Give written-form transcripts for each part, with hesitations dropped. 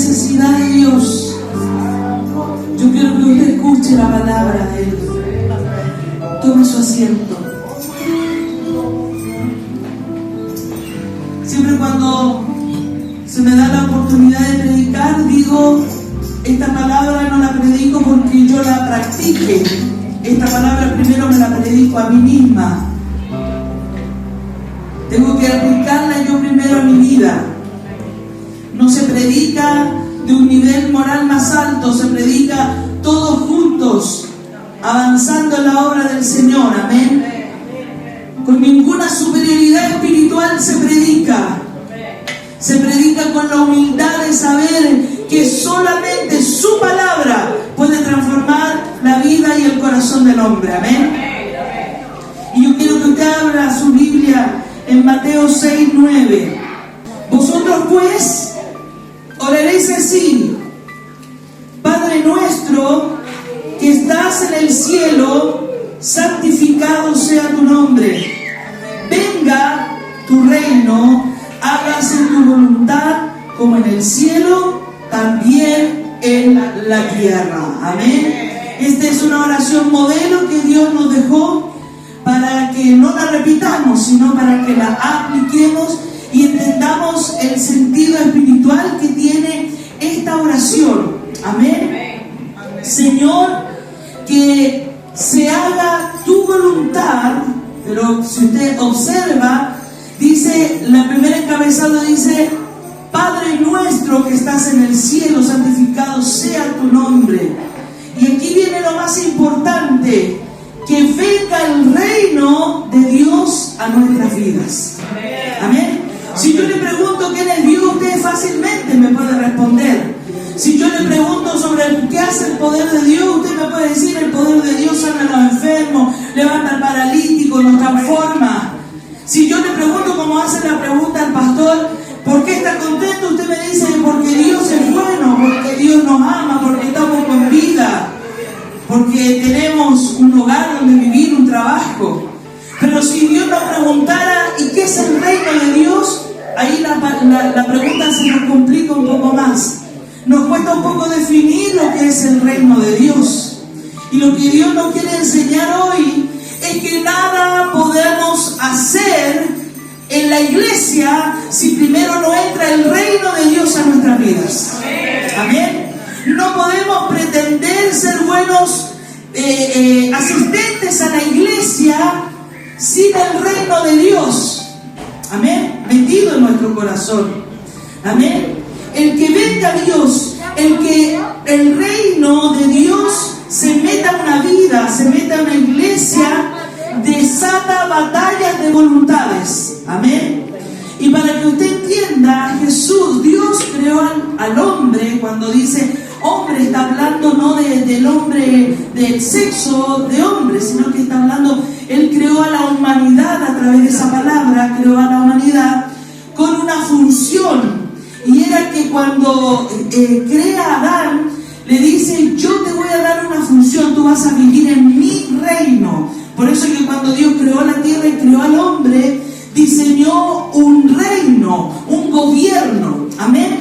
necesidad de Dios, yo quiero que usted escuche la palabra de Él. Tome su asiento. Siempre cuando se me da la oportunidad de predicar, digo, esta palabra no la predico porque yo la practique. Esta palabra primero me la predico a mí misma. Tengo que aplicarla yo primero a mi vida. No se predica de un nivel moral más alto, se predica todos juntos, avanzando en la obra del Señor. Amén. Con ninguna superioridad espiritual se predica. Se predica con la humildad de saber que solamente su palabra puede transformar la vida y el corazón del hombre. Amén. Y yo quiero que usted abra su Biblia en Mateo 6:9. Vosotros pues oraréis así: Padre nuestro que estás en el cielo, santificado sea tu nombre. Venga tu reino, hágase tu voluntad como en el cielo, también en la tierra. Amén. Esta es una oración modelo que Dios nos dejó para que no la repitamos, sino para que la apliquemos y entendamos el sentido espiritual que tiene esta oración. Amén. Señor, que se haga tu voluntad. Pero si usted observa, dice, la primera encabezado dice: Padre nuestro que estás en el cielo, santificado sea tu nombre. Y aquí viene lo más importante: que venga el reino de Dios a nuestras vidas. Amén. Si yo le pregunto quién es Dios, usted fácilmente me puede responder. Si yo le pregunto sobre qué hace el poder de Dios, usted me puede decir: el poder de Dios sana a los enfermos, levanta al paralítico, nos transforma. Si yo le pregunto, como hace la pregunta al pastor, ¿por qué está contento? Usted me dice: porque Dios es bueno, porque Dios nos ama, porque estamos con vida, porque tenemos un hogar donde vivir, un trabajo. Pero si Dios nos preguntara: ¿y qué es el reino de Dios? Ahí la pregunta se nos complica un poco más. Nos cuesta un poco definir lo que es el reino de Dios. Y lo que Dios nos quiere enseñar hoy es que nada podemos hacer en la iglesia si primero no entra el reino de Dios a nuestras vidas. Amén. No podemos pretender ser buenos asistentes a la iglesia sin el reino de Dios. Amén. Metido en nuestro corazón. Amén. El que venga Dios, el reino de Dios se meta en una vida, se meta en una iglesia, desata batallas de voluntades. Amén. Y para que usted entienda, Jesús, Dios creó al hombre. Cuando dice hombre, está hablando no del hombre, del sexo de hombre, sino que está hablando, Él creó a la humanidad a través de esa palabra, creó a la humanidad con una función. Y era que cuando crea a Adán, le dice: yo te voy a dar una función, tú vas a vivir en mi reino. Por eso que cuando Dios creó la tierra y creó al hombre, diseñó un reino, un gobierno. Amén.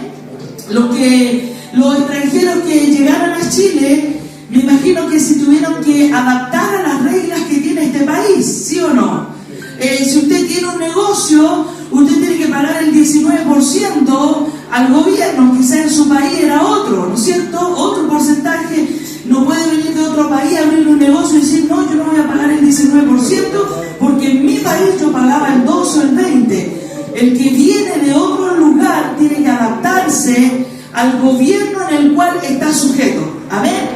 Los extranjeros que llegaron a Chile, me imagino que si tuvieron que adaptar a las reglas que tiene este país, ¿sí o no? Si usted tiene un negocio, usted tiene que pagar el 19% al gobierno, quizá en su país era otro, ¿no es cierto? Otro porcentaje. No puede venir de otro país a abrir un negocio y decir: no, yo no voy a pagar el 19% porque en mi país yo pagaba el 12 o el 20%. El que viene de otro lugar tiene que adaptarse al gobierno en el cual está sujeto. Amén.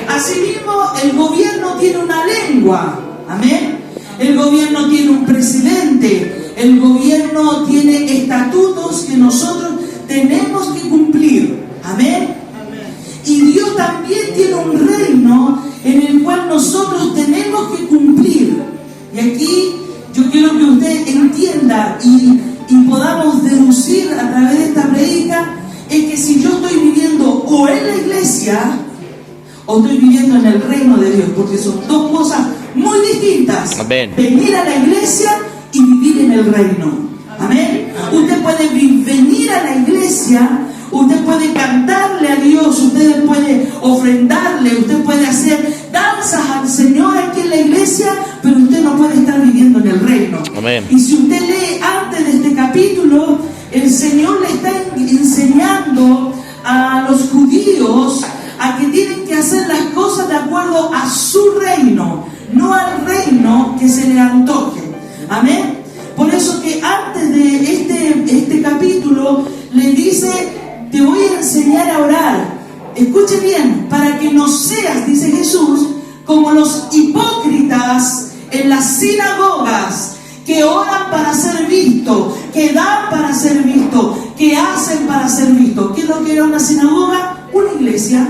Asimismo, el gobierno tiene una lengua. Amén. El gobierno tiene un presidente. El gobierno tiene estatutos que nosotros tenemos que cumplir. Amén. Y Dios también tiene un reino en el cual nosotros tenemos que cumplir. Y aquí yo quiero que usted entienda y podamos deducir a través de esta prédica, es que si yo estoy viviendo o en la iglesia o estoy viviendo en el reino de Dios, porque son dos cosas muy distintas. Amén. Venir a la iglesia y vivir en el reino. Amén. Usted puede venir a la iglesia, usted puede cantarle a Dios, usted puede ofrendarle, usted puede hacer danzas al Señor aquí en la iglesia, pero usted no puede estar viviendo en el reino. Amén. Y si usted lee antes de este capítulo, el Señor le está enseñando a los judíos a que tienen que hacer las cosas de acuerdo a su reino, no al reino que se le antoje. Amén. Por eso que antes de este capítulo le dice: te voy a enseñar a orar. Escuche bien, para que no seas, dice Jesús, como los hipócritas en las sinagogas, que oran para ser vistos, que dan para ser vistos, que hacen para ser vistos. ¿Qué es lo que era una sinagoga? Una iglesia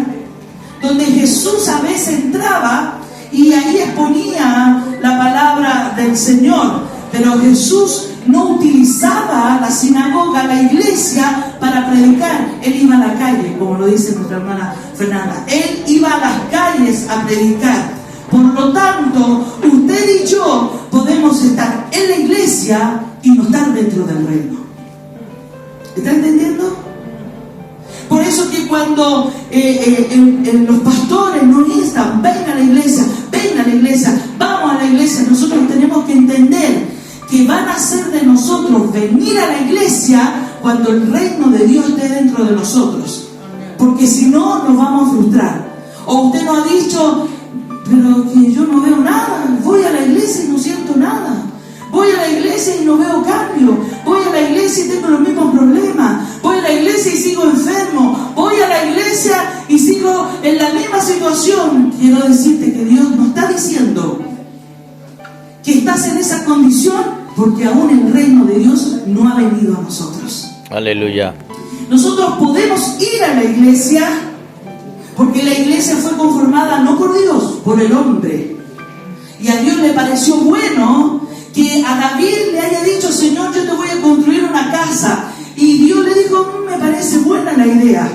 donde Jesús a veces entraba y ahí exponía la palabra del Señor. Pero Jesús no utilizaba la sinagoga, la iglesia, para predicar. Él iba a la calle, como lo dice nuestra hermana Fernanda. Él iba a las calles a predicar. Por lo tanto, usted y yo podemos estar en la iglesia y no estar dentro del reino. ¿Está entendiendo? Por eso que cuando los pastores nos instan: ven a la iglesia, vamos a la iglesia, nosotros tenemos que entender que van a hacer de nosotros venir a la iglesia cuando el reino de Dios esté dentro de nosotros. Porque si no, nos vamos a frustrar. O usted nos ha dicho: pero que yo no veo nada, voy a la iglesia y no siento nada, voy a la iglesia y no veo cambio, voy a la iglesia y tengo los mismos problemas, voy a la iglesia y sigo enfermo, voy a la iglesia y sigo en la misma situación. Quiero decirte que Dios nos está diciendo que estás en esa condición porque aún el reino de Dios no ha venido a nosotros. Aleluya. Nosotros podemos ir a la iglesia porque la iglesia fue conformada no por Dios, por el hombre. Y a Dios le pareció bueno que a David le haya dicho: Señor, yo te voy a construir una casa. Y Dios le dijo: me parece buena la idea.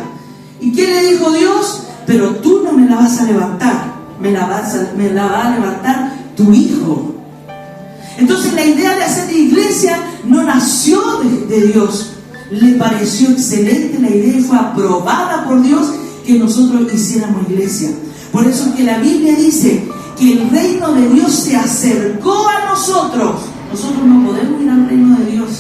¿Y qué le dijo Dios? Pero tú no me la vas a levantar, me la va a levantar tu hijo. Entonces la idea de hacer iglesia no nació de Dios. Le pareció excelente la idea y fue aprobada por Dios que nosotros hiciéramos iglesia. Por eso que la Biblia dice que el reino de Dios se acercó a nosotros. Nosotros no podemos ir al reino de Dios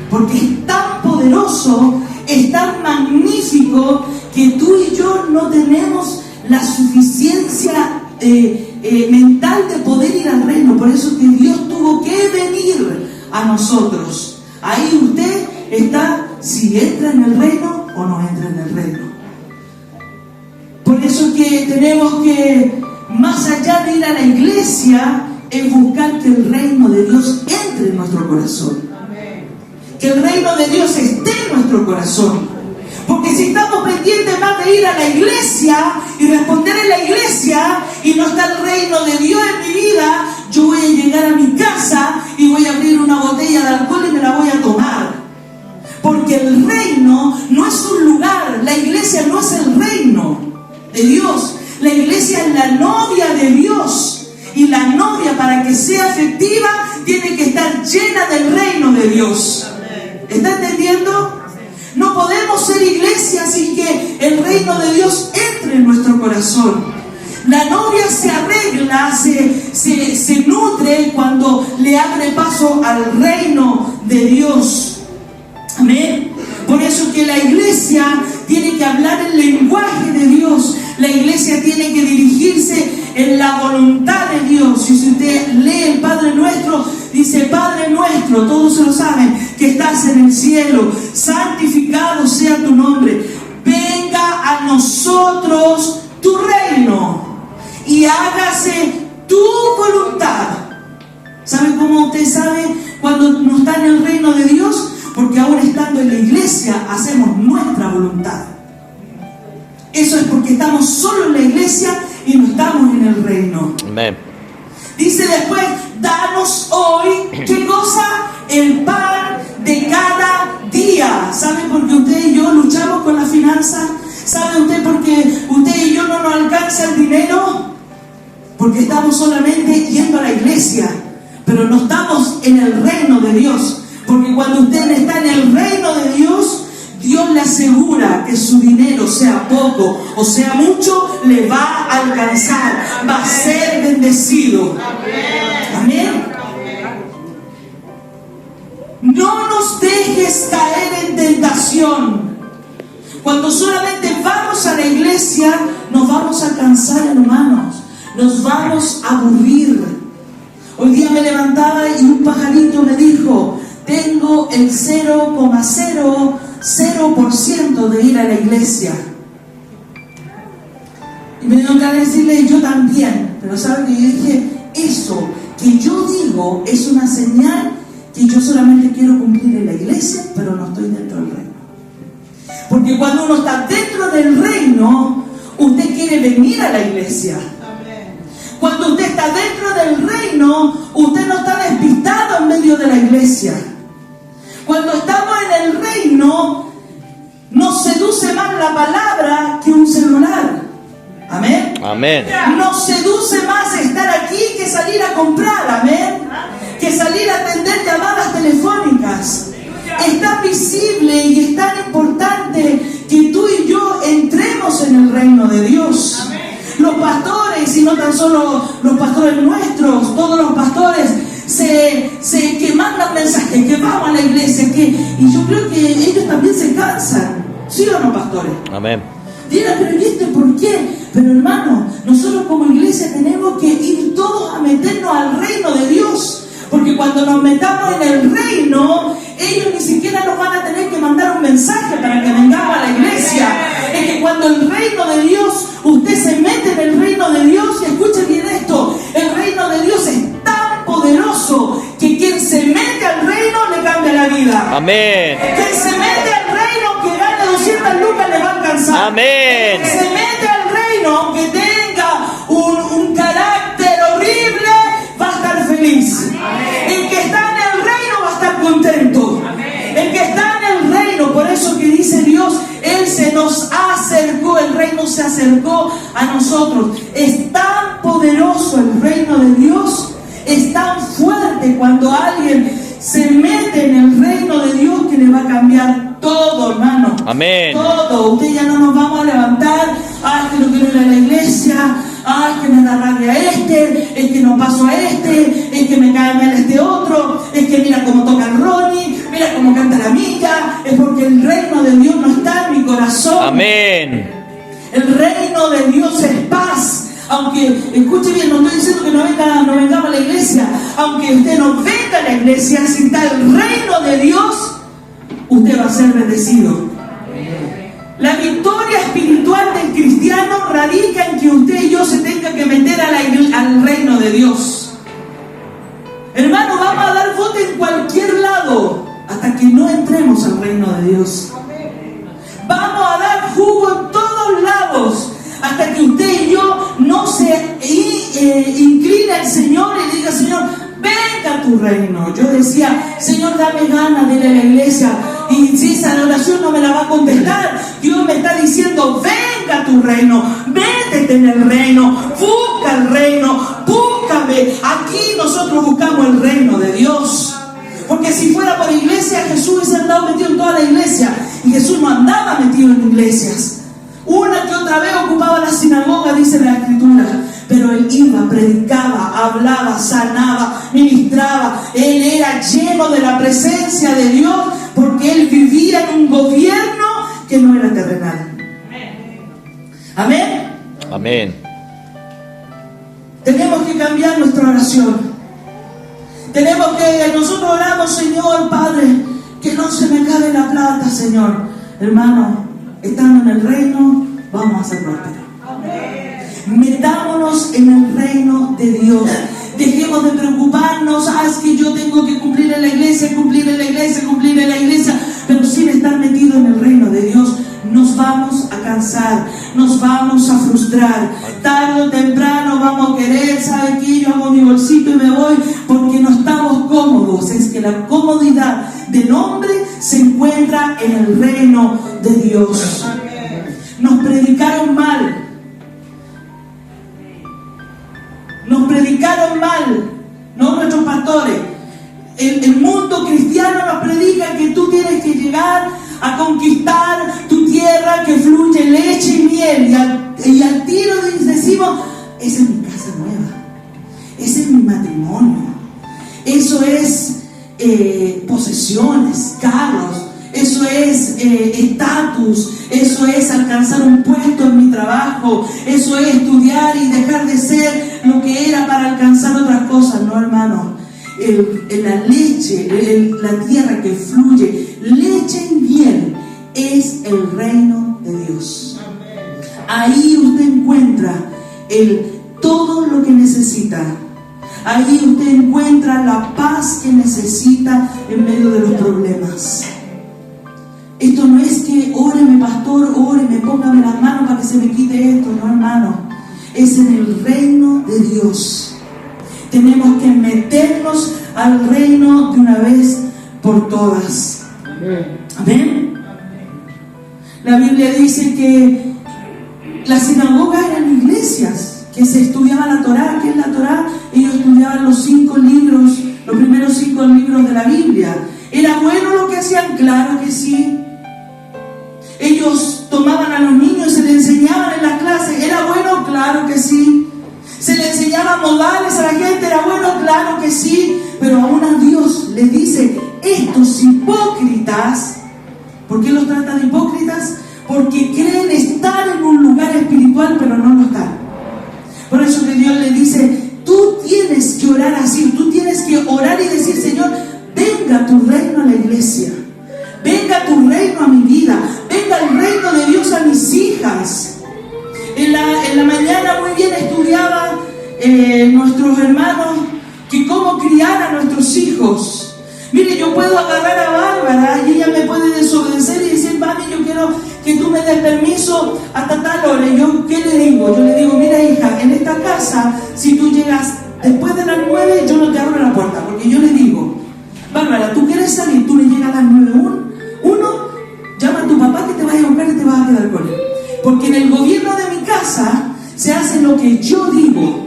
porque es tan poderoso, es tan magnífico, que tú y yo no tenemos la suficiencia mental de poder ir al reino. Por eso que Dios tuvo que venir a nosotros. Ahí usted está, si entra en el reino o no entra en el reino. Por eso que tenemos que, más allá de ir a la iglesia, es buscar que el reino de Dios entre en nuestro corazón. Que el reino de Dios esté en nuestro corazón. Porque si estamos pendientes más de ir a la iglesia y responder en la iglesia y no está el reino de Dios en mi vida, yo voy a llegar a mi casa y voy a abrir una botella de alcohol y me la voy a tomar. Porque el reino no es un lugar, la iglesia no es el reino de Dios. La iglesia es la novia de Dios. Y la novia, para que sea efectiva, tiene que estar llena del reino de Dios. ¿Está entendiendo? No podemos ser iglesia sin que el reino de Dios entre en nuestro corazón. La novia se arregla, se nutre cuando le abre paso al reino de Dios. Amén. Por eso que la iglesia tiene que hablar el lenguaje de Dios. La iglesia tiene que dirigirse en la voluntad de Dios. Y si usted lee el Padre Nuestro, dice: Padre nuestro, todos se lo saben, que estás en el cielo, santificado sea tu nombre. Venga a nosotros tu reino y hágase tu voluntad. ¿Sabe cómo usted sabe cuando no está en el reino de Dios? Porque aún estando en la iglesia hacemos nuestra voluntad. Eso es porque estamos solo en la iglesia y no estamos en el reino. Amén. Dice después: danos hoy, ¿qué cosa? El pan de cada día. ¿Sabe por qué usted y yo luchamos con la finanza? ¿Sabe usted por qué usted y yo no nos alcanza el dinero? Porque estamos solamente yendo a la iglesia, pero no estamos en el reino de Dios. Porque cuando usted está en el reino de Dios, Dios le asegura que su dinero, sea poco o sea mucho, le va a alcanzar, va a ser bendecido. Amén. No nos dejes caer en tentación. Cuando solamente vamos a la iglesia, nos vamos a cansar, hermanos. Nos vamos a aburrir. Hoy día me levantaba y un pajarito me dijo: tengo el 0,00% de ir a la iglesia. Y me dio ganas de decirle: yo también. Pero ¿saben qué? Yo dije: eso que yo digo es una señal que yo solamente quiero cumplir en la iglesia, pero no estoy dentro del reino. Porque cuando uno está dentro del reino, usted quiere venir a la iglesia. Cuando usted está dentro del reino, usted no está despistado en medio de la iglesia. Cuando estamos en el reino, nos seduce más la palabra que un celular. Amén. Amén. Nos seduce más estar aquí que salir a comprar. Amén. Que salir a atender llamadas telefónicas. Es tan visible y es tan importante que tú y yo entremos en el reino de Dios. Los pastores, y no tan solo los pastores nuestros, todos los pastores que mandan mensajes, que vamos a la iglesia, y yo creo que ellos también se cansan. ¿Sí o no, pastores? Amén. Dirán: pero ¿y este por qué? Pero hermano, nosotros como iglesia tenemos que ir todos a meternos al reino de Dios. Porque cuando nos metamos en el reino, ellos ni siquiera nos van a tener que mandar un mensaje para que vengamos a la iglesia. Es que cuando el reino de Dios, usted se mete en el reino de Dios, y escuchen bien esto: el reino de Dios es tan poderoso que quien se mete al reino le cambia la vida. Amén. Quien se mete al reino, que gane 200 lucas, le va a alcanzar. Amén. Quien se mete al reino, aunque tenga un carácter horrible, va a estar feliz. El que está en el reino va a estar contento. El que está en el reino, por eso que dice Dios, Él se nos acercó, el reino se acercó a nosotros. Es tan poderoso el reino de Dios, es tan fuerte cuando alguien se mete en el reino de Dios, que le va a cambiar todo, hermano. Amén. Todo. Usted ya no nos vamos a levantar: ay, que no quiero ir a la iglesia, ay, que me da rabia es que no paso a es que me cae mal este otro, es que mira cómo toca el Ronnie, mira cómo canta la Mica. Es porque el reino de Dios no está en mi corazón. Amén. El reino de Dios es paz. Aunque, escuche bien, no estoy diciendo que no vengamos a la iglesia. Aunque usted no venga a la iglesia, si está el reino de Dios, usted va a ser bendecido. La victoria espiritual del cristiano radica en que usted y yo se tenga que meter al reino de Dios. Hermano, vamos a dar voto en cualquier lado hasta que no entremos al reino de Dios. Vamos a dar jugo en todos lados hasta que usted y yo no se incline al Señor y diga: Señor, venga a tu reino. Yo decía: Señor, dame ganas de ir a la iglesia. Y si esa oración no me la va a contestar, Dios me está diciendo: venga a tu reino, métete en el reino, busca el reino, búscame. Aquí nosotros buscamos el reino de Dios. Porque si fuera por iglesia, Jesús hubiese andado metido en toda la iglesia. Y Jesús no andaba metido en iglesias. Una que otra vez ocupaba la sinagoga, dice la Escritura. Pero Él iba, predicaba, hablaba, sanaba, ministraba. Él era lleno de la presencia de Dios, porque Él vivía en un gobierno que no era terrenal. Amén. Amén. Tenemos que cambiar nuestra oración. Tenemos que, nosotros oramos: Señor, Padre, que no se me acabe la plata, Señor. Hermano, estando en el reino, vamos a ser prósperos. Metámonos en el reino de Dios. Dejemos de preocuparnos: es que yo tengo que cumplir en la iglesia, cumplir en la iglesia, cumplir en la iglesia. Pero sin estar metido en el reino de Dios, nos vamos a cansar, nos vamos a frustrar. Tarde o temprano vamos a querer: ¿sabe qué? Yo hago mi bolsito y me voy, porque no estamos cómodos. Es que la comodidad del hombre se encuentra en el reino de Dios. Nos predicaron mal. Nos predicaron mal, no nuestros pastores. El mundo cristiano nos predica que tú tienes que llegar a conquistar esa es mi casa nueva, ese es mi matrimonio, eso es posesiones, carros, eso es estatus, eso es alcanzar un puesto en mi trabajo, eso es estudiar y dejar de ser lo que era para alcanzar otras cosas. No, hermano, la leche, la tierra que fluye, leche y miel, es el reino de Dios. Ahí usted encuentra todo lo que necesita. Ahí usted encuentra la paz que necesita en medio de los problemas. Esto no es que óreme, pastor, óreme, póngame las manos para que se me quite esto. No, hermano, es en el reino de Dios. Tenemos que meternos al reino de una vez por todas. Amén. La Biblia dice que las sinagogas eran iglesias, que se estudiaba la Torá. ¿Qué es la Torá? Ellos estudiaban los 5 libros, los primeros 5 libros de la Biblia. ¿Era bueno lo que hacían? Claro que sí. Ellos tomaban a los niños y se les enseñaban en las clases. ¿Era bueno? Claro que sí. ¿Se le enseñaban modales a la gente? ¿Era bueno? Claro que sí. Pero aún a Dios le dice, estos hipócritas, ¿por qué los trata de hipócritas? Porque creen estar en un lugar espiritual, pero no lo están. Por eso que Dios le dice, tú tienes que orar así, tú tienes que orar y decir, Señor, venga tu reino a la iglesia, venga tu reino a mi vida, venga el reino de Dios a mis hijas. En la mañana muy bien estudiaban nuestros hermanos que cómo criar a nuestros hijos. Mire, yo puedo agarrar a Bárbara y ella me puede desobedecer y decir, mami, yo quiero que tú me des permiso hasta tal hora. Y yo, ¿qué le digo? Yo le digo, mira, hija, en esta casa, si tú llegas después de las 9, yo no te abro la puerta, porque yo le digo, Bárbara, tú quieres salir, tú le llegas a las 9:01, llama a tu papá que te vaya a buscar y te vas a quedar con él. Porque en el gobierno de mi casa se hace lo que yo digo.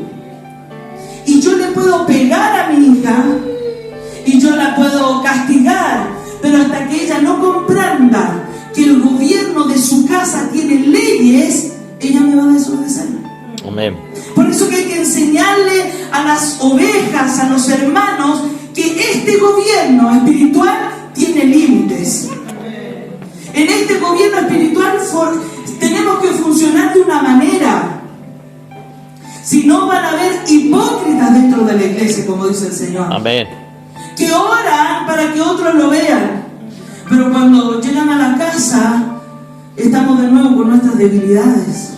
Y yo le puedo pegar a mi hija y yo la puedo castigar, pero hasta que ella no comprenda que el gobierno de su casa tiene leyes, ella me va a desobedecer. Amén. Por eso que hay que enseñarle a las ovejas, a los hermanos, que este gobierno espiritual tiene límites. En este gobierno espiritual tenemos que funcionar de una manera. Si no, van a haber hipócritas dentro de la iglesia, como dice el Señor. Amén. Que oran para que otros lo vean, pero cuando llegan a la casa estamos de nuevo con nuestras debilidades.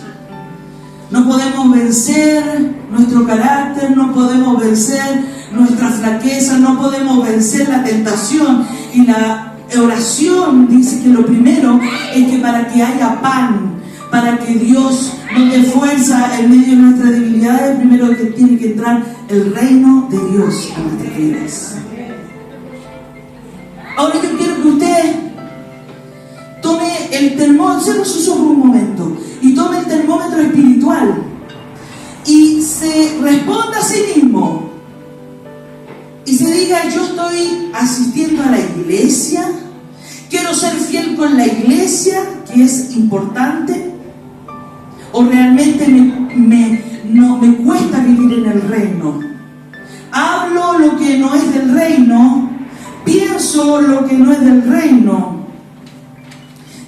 No podemos vencer nuestro carácter, no podemos vencer nuestra flaqueza, no podemos vencer la tentación. Y la oración dice que lo primero es que para que haya pan, para que Dios nos dé fuerza en medio de nuestras debilidades, primero que tiene que entrar el reino de Dios a nuestras vidas. Ahora yo quiero que usted tome el termómetro, cierre sus ojos un momento y tome el termómetro espiritual y se responda a sí mismo y se diga, yo estoy asistiendo a la iglesia, quiero ser fiel con la iglesia, que es importante, o realmente me cuesta vivir en el reino. Hablo lo que no es del reino, pienso lo que no es del reino,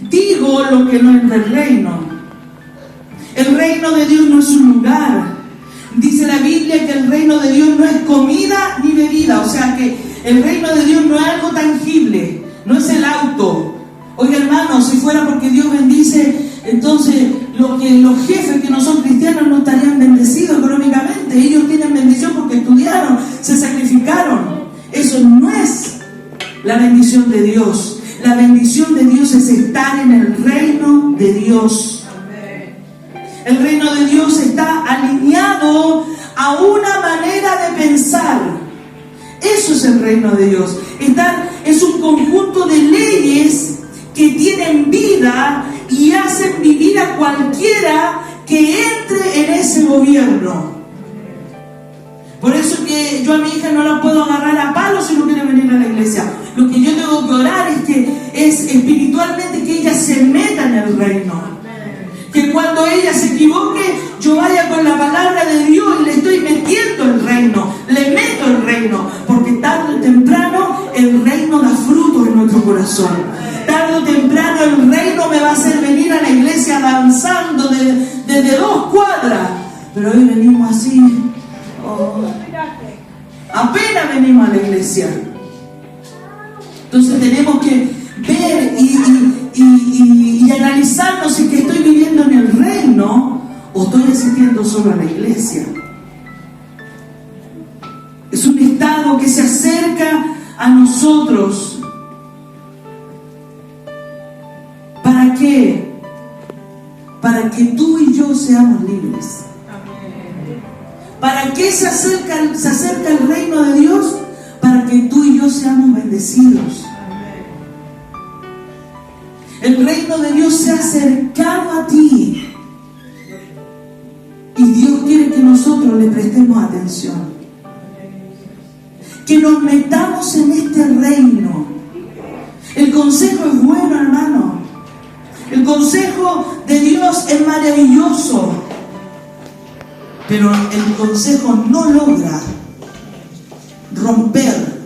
digo lo que no es del reino. El reino de Dios no es un lugar. Dice la Biblia que el reino de Dios no es comida ni bebida. O sea que el reino de Dios no es algo tangible, no es el auto. Oiga, hermano, si fuera porque Dios bendice, entonces los jefes que no son cristianos no estarían bendecidos económicamente. Ellos tienen bendición porque estudiaron, se sacrificaron. Eso no es la bendición de Dios. La bendición de Dios es estar en el reino de Dios. El reino de Dios está alineado a una manera de pensar. Eso es el reino de Dios. Es un conjunto de leyes que tienen vida y hacen vivir a cualquiera que entre en ese gobierno. Por eso que yo a mi hija no la puedo agarrar a palos si no quiere venir a la iglesia. Lo que yo tengo que orar es espiritualmente que ella se meta en el reino. Que cuando ella se equivoque, yo vaya con la palabra de Dios y le estoy metiendo el reino, le meto el reino, porque tarde o temprano el reino da fruto en nuestro corazón. Tarde o temprano el reino me va a hacer venir a la iglesia danzando desde 2 cuadras, pero hoy venimos así, apenas venimos a la iglesia. Entonces tenemos que ver y analizarnos si que estoy viviendo en el reino o estoy asistiendo solo a la iglesia. Es un estado que se acerca a nosotros. ¿Para qué? Para que tú y yo seamos libres. ¿Para qué se acerca el reino de Dios? Para que tú y yo seamos bendecidos. El reino de Dios se ha acercado a ti. Y Dios quiere que nosotros le prestemos atención. Que nos metamos en este reino. El consejo es bueno, hermano. El consejo de Dios es maravilloso. Pero el consejo no logra romper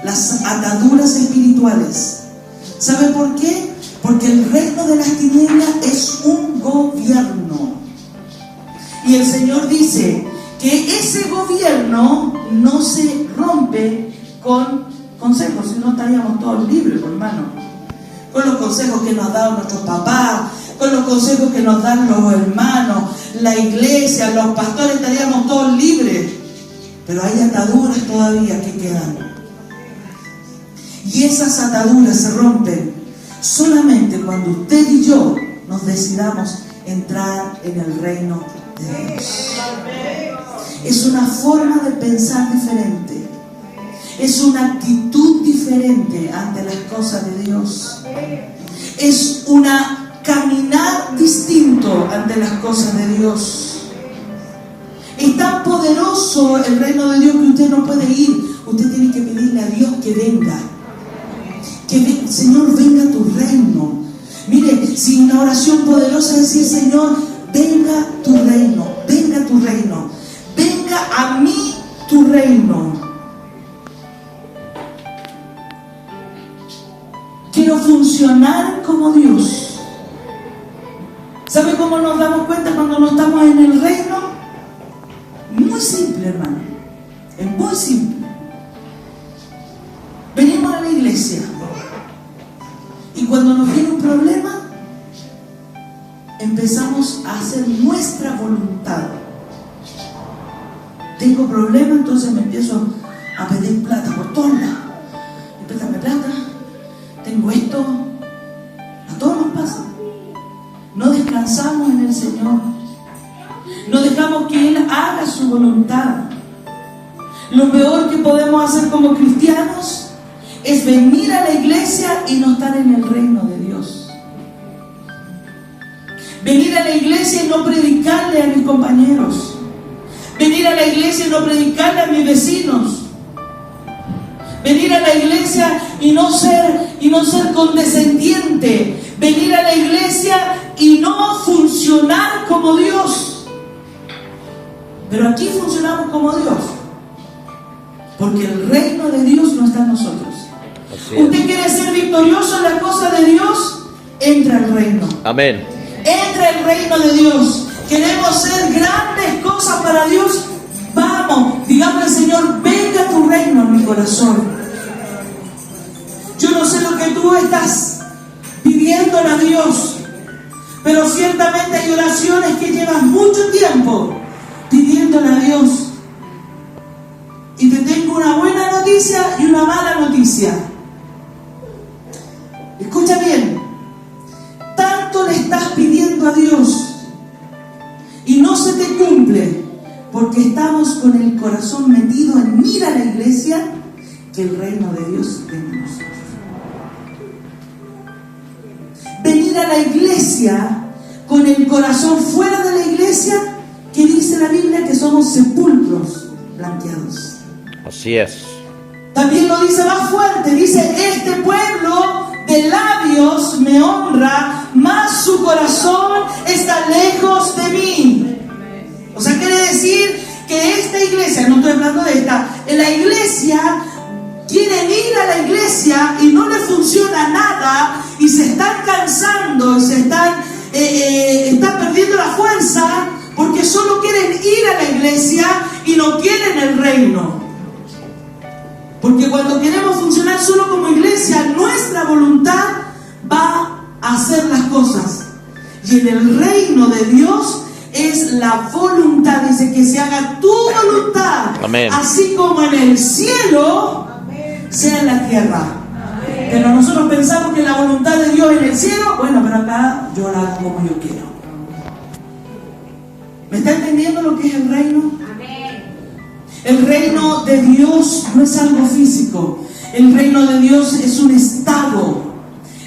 las ataduras espirituales. ¿Sabe por qué? Porque el reino de las tinieblas es un gobierno. Y el Señor dice que ese gobierno no se rompe con consejos, si no estaríamos todos libres, hermano. Con los consejos que nos dan nuestros papás, con los consejos que nos dan los hermanos, la iglesia, los pastores, estaríamos todos libres. Pero hay ataduras todavía que quedan. Y esas ataduras se rompen solamente cuando usted y yo nos decidamos entrar en el reino de Dios. Es una forma de pensar diferente. Es una actitud diferente ante las cosas de Dios. Es una caminar distinto ante las cosas de Dios. Es tan poderoso el reino de Dios que usted no puede ir. Usted tiene que pedirle a Dios que venga. Señor, venga tu reino. Mire, si una oración poderosa es decir, Señor, venga tu reino, venga tu reino, venga a mí tu reino. Quiero funcionar como Dios. ¿Sabe cómo nos damos cuenta cuando no estamos en el reino? Muy simple, hermano. Es muy simple. Venimos a la iglesia y cuando nos viene un problema empezamos a hacer nuestra voluntad. Tengo problema, entonces me empiezo a pedir plata por todos lados. Préstame plata, tengo esto. A todos nos pasa. No descansamos en el Señor. No dejamos que Él haga su voluntad. Lo peor que podemos hacer como cristianos es venir a la iglesia y no estar en el reino de Dios. Venir a la iglesia y no predicarle a mis compañeros. Venir a la iglesia y no predicarle a mis vecinos. Venir a la iglesia y no ser condescendiente. Venir a la iglesia y no funcionar como Dios. Pero aquí funcionamos como Dios. Porque el reino de Dios no está en nosotros. Usted quiere ser victorioso en las cosas de Dios, entra al reino. Amén. Entra al reino de Dios. Queremos hacer grandes cosas para Dios. Vamos, digamos al Señor, venga tu reino en mi corazón. Yo no sé lo que tú estás pidiéndole a Dios, pero ciertamente hay oraciones que llevan mucho tiempo pidiéndole a Dios. Y te tengo una buena noticia y una mala noticia. Escucha bien. Tanto le estás pidiendo a Dios y no se te cumple porque estamos con el corazón metido en ir a la iglesia, que el reino de Dios venga a nosotros. Venir a la iglesia con el corazón fuera de la iglesia, que dice la Biblia que somos sepulcros blanqueados. Así es. También lo dice más fuerte, dice: este pueblo de labios me honra, mas su corazón está lejos de mí. O sea, quiere decir que esta iglesia, no estoy hablando de esta, en la iglesia quieren ir a la iglesia y no le funciona nada y se están cansando y se están perdiendo la fuerza porque solo quieren ir a la iglesia y no quieren el reino. Porque cuando queremos funcionar solo como iglesia, nuestra voluntad va a hacer las cosas. Y en el reino de Dios es la voluntad, dice que se haga tu voluntad. Amén. Así como en el cielo, sea en la tierra. Pero nosotros pensamos que la voluntad de Dios en el cielo, bueno, pero acá yo la hago como yo quiero. ¿Me está entendiendo lo que es el reino? El reino de Dios no es algo físico. El reino de Dios es un estado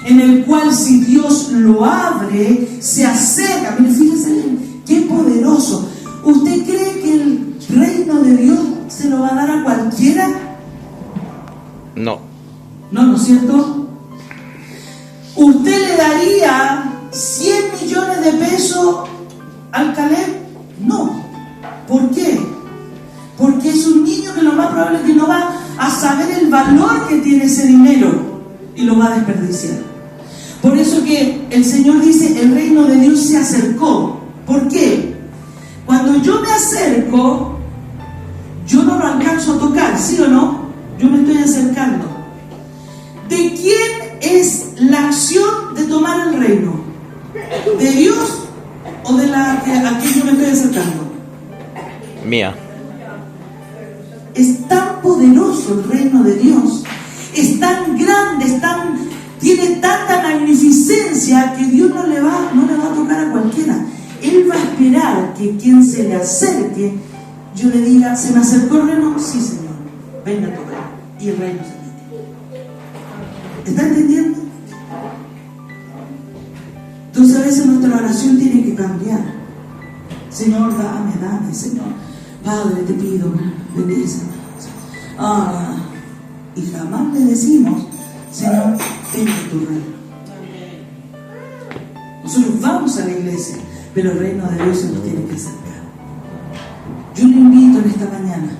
en el cual si Dios lo abre, se acerca. Mire, fíjense qué poderoso. ¿Usted cree que el reino de Dios se lo va a dar a cualquiera? No. No, ¿no es cierto? ¿Usted le daría 100 millones de pesos al Caleb? No. ¿Por qué? Porque es un niño que lo más probable es que no va a saber el valor que tiene ese dinero y lo va a desperdiciar. Por eso que el Señor dice, el reino de Dios se acercó. ¿Por qué? Cuando yo me acerco, yo no lo alcanzo a tocar, ¿sí o no? Yo me estoy acercando. ¿De quién es la acción de tomar el reino? ¿De Dios o de la a quien yo me estoy acercando? Mía. Es tan poderoso el reino de Dios, es tan grande, tiene tanta magnificencia que Dios no le va a tocar a cualquiera. Él va a esperar que quien se le acerque, yo le diga, ¿se me acercó el reino? Sí, Señor, venga a tu reino. Y el reino se mete. ¿Está entendiendo? Entonces a veces nuestra oración tiene que cambiar. Señor, dame, Señor. Padre, te pido, bendícenos. Y jamás le decimos, Señor, venga tu reino. Nosotros vamos a la iglesia, pero el reino de Dios se nos tiene que acercar. Yo le invito en esta mañana.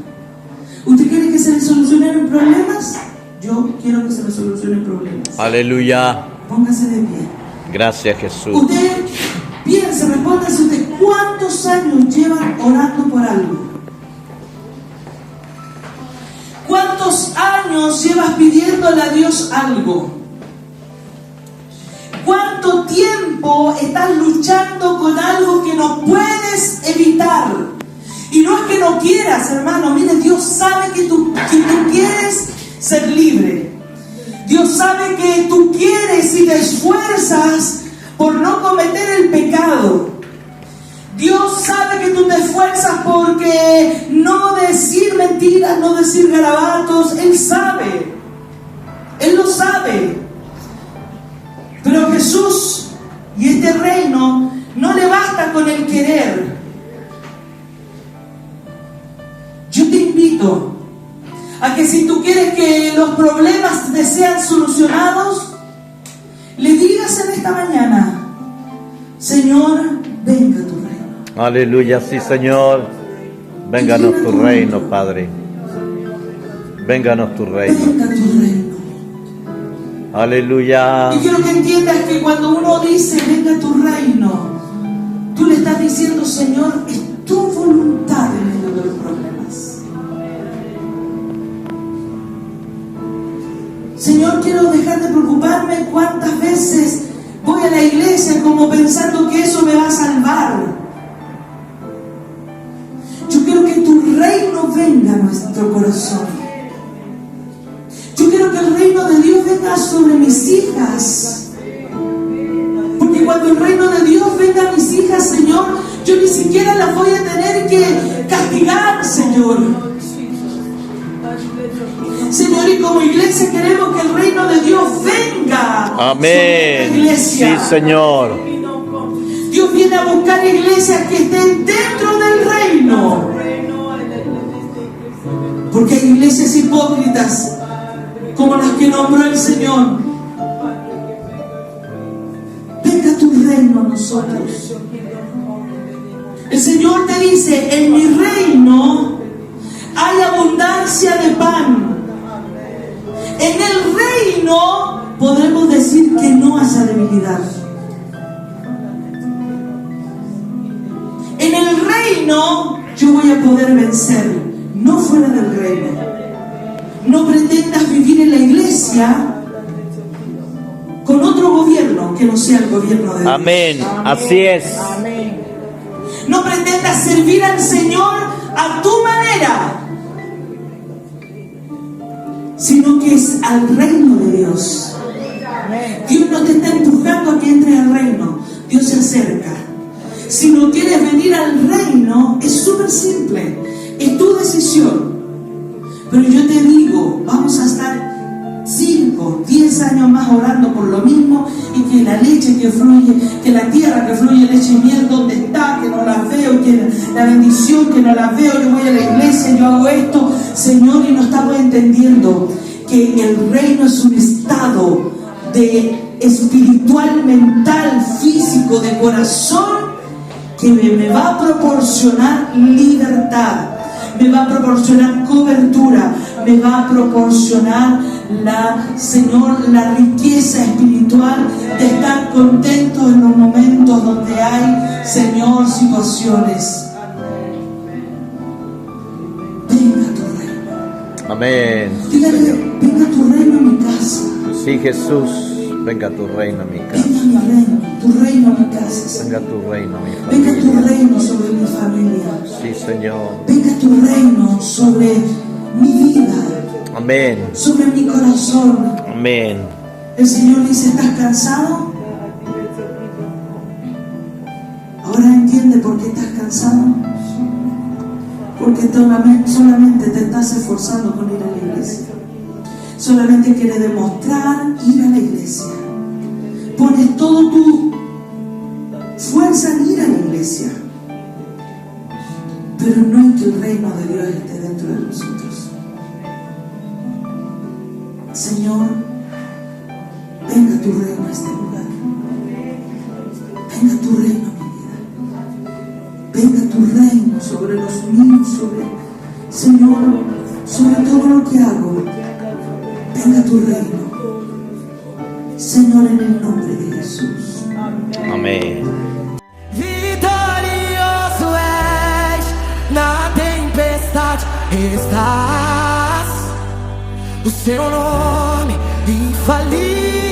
¿Usted quiere que se le solucionen problemas? Yo quiero que se me solucionen problemas. Aleluya. Póngase de pie. Gracias, Jesús. Usted piense, respóndase usted, ¿cuántos años llevan orando por algo? ¿Cuántos años llevas pidiéndole a Dios algo? ¿Cuánto tiempo estás luchando con algo que no puedes evitar? Y no es que no quieras, hermano. Mire, Dios sabe que tú quieres ser libre. Dios sabe que tú quieres y te esfuerzas por no cometer el pecado. Dios sabe que tú te esfuerzas porque no decir mentiras, no decir garabatos. Él sabe. Él lo sabe. Pero Jesús y este reino no le basta con el querer. Yo te invito a que si tú quieres que los problemas te sean solucionados, le digas en esta mañana, Señor, venga tu reino. Aleluya, sí, Señor. Vénganos tu reino, Padre. Vénganos tu reino. Venga tu reino. Aleluya. Y quiero que entiendas que cuando uno dice, venga tu reino, tú le estás diciendo, Señor, es tu voluntad en medio de los problemas. Señor, quiero dejar de preocuparme cuántas veces voy a la iglesia como pensando que eso me va a salvar. Yo quiero que tu reino venga a nuestro corazón. Yo quiero que el reino de Dios venga sobre mis hijas. Porque cuando el reino de Dios venga a mis hijas, Señor, yo ni siquiera las voy a tener que castigar, Señor. Señor, y como iglesia queremos que el reino de Dios venga. Amén. Sobre la iglesia. Sí, Señor. Dios viene a buscar iglesias que estén dentro del reino. Porque hay iglesias hipócritas como las que nombró el Señor. Venga tu nosotros. El Señor te dice, en mi reino hay abundancia de pan. En el reino podemos decir que no haya debilidad. En el reino yo voy a poder vencer, no fuera del reino. No pretendas vivir en la iglesia con otro gobierno que no sea el gobierno de Dios. Amén. Así es. No pretendas servir al Señor a tu manera, sino que es al reino de Dios. Dios no te está empujando a que entres al reino. Dios se acerca. Si no quieres venir al reino, es súper simple. Es tu decisión. Pero yo te digo, vamos a estar 5, 10 años más orando por lo mismo, y que la leche que fluye, que la tierra que fluye leche y miel, ¿dónde está? Que no la veo, que la bendición que no la veo, yo voy a la iglesia, yo hago esto, Señor, y no estamos entendiendo que el reino es un estado de espiritual, mental, físico, de corazón, que me va a proporcionar libertad, me va a proporcionar cobertura, me va a proporcionar Señor, la riqueza espiritual de estar contentos en los momentos donde hay, Señor, situaciones. Venga tu reino. Amén. Dígale, venga tu reino a mi casa. Sí, Jesús, venga tu reino a mi casa. Venga mi reino, tu reino a mi casa, Señor. Venga tu reino a mi Venga familia. tu reino sobre mi familia. Sí, Señor. Venga tu reino sobre mi vida, Amén. sobre mi corazón. Amén. El Señor dice, ¿estás cansado? Ahora entiende por qué estás cansado. Porque solamente te estás esforzando con ir a la iglesia. Solamente quieres demostrar ir a la iglesia. Pones toda tu fuerza en ir a la iglesia. Pero no en que el reino de Dios esté dentro de nosotros. Señor, venga tu reino a este lugar. Venga tu reino a mi vida. Venga tu reino sobre los míos, Señor, sobre todo lo que hago. Venga tu reino. Señor, en el nombre de Jesús. Amém. Vitorioso és, na tempestade estás. O seu nome infalível.